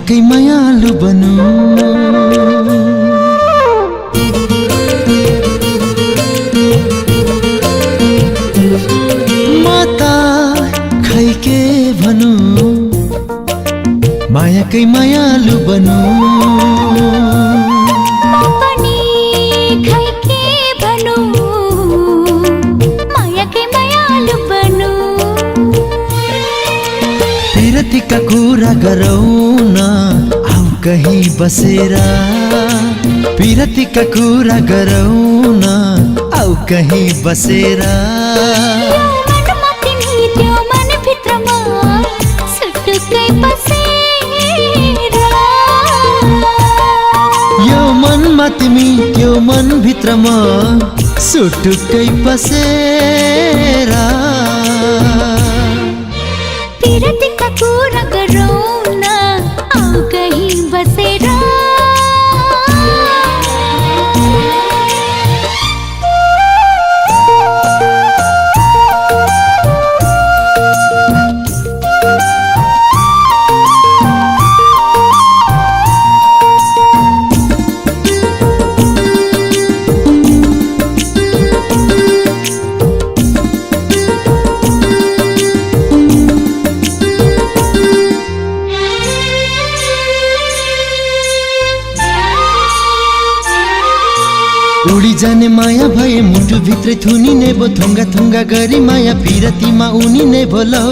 मायाकै मायालु बनौं। माता खै के भनौं, मायाकै मायालु बनौं। पिरतीका कुरा गरौं न आऊ कहीं बसेरा, पिरतीका कुरा गरौं न आऊ कहीं बसेरा। यो मनमा तिमी त्यो मन भित्रमा सुटुक्कै बसेरा। पिरतीका कुरा गरौं न आऊ कहीं बसेरा। उडी जाने माया भए मुटु भित्रै थुनिने भो, थुङ्गा थुङ्गा गरी माया पिरतीमा उनिने भोलो।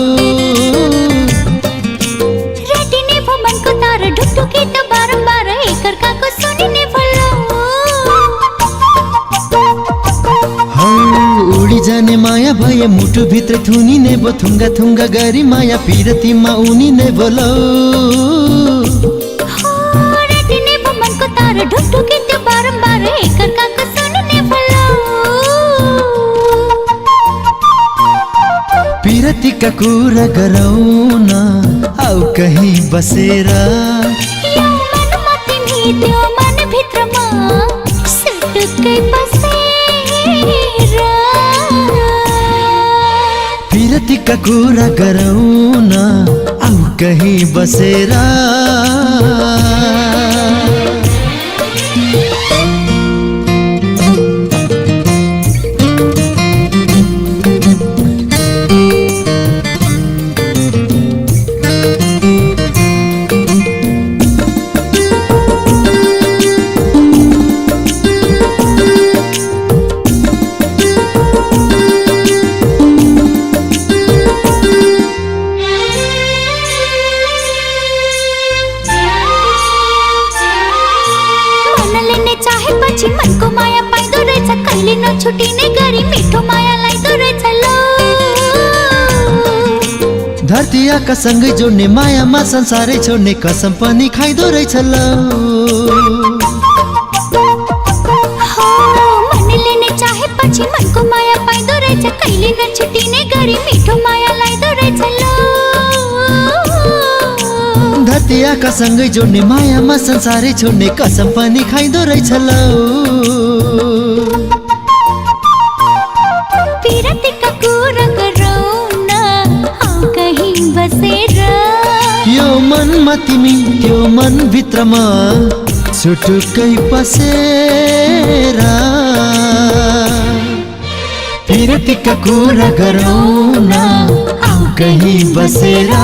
रटिने भो मनको तार ढुकढुकी त बारम्बार एकअर्काको सुनिने भोलो। उडी जाने माया भए मुटु भित्रै थुनिने भो, थुङ्गा थुङ्गा गरी माया पिरतीमा उनिने भोलो। रटिने भो मनको तार ढुकढुकी त बारम्बार एकअर्काको पिरतीका कुरा गरौं न आऊ कहीं बसेरा। यो मनमा तिमी त्यो मन भित्रमा सुटुक्कै बसेरा। पिरतीका कुरा गरौं न आऊ कहीं बसेरा। मनको माया पाइदो रहेछ कहिले नछुटिने गरी मिठो माया लाइदो रहेछ लो। धरती आकाशसँगै जोड्ने मायामा संसारै छोड्ने कसम पनि खाइदो रहेछ लो। मनले नै चाहेपछि मनको माया पाइदो रहेछ कहिले नछुटिने गरी मिठो माया लाइदो रहेछ लो। धरती आकाशसँगै जोड्ने मायामा संसारै छोड्ने कसम पनि खाइदो रहेछ लो। पिरतीका कुरा गरौं न आऊ कहीं बसेरा। यो मनमा तिमी त्यो मन भित्रमा सुटुक्कै बसेरा। पिरतीका कुरा गरौं न आऊ कहीं बसेरा।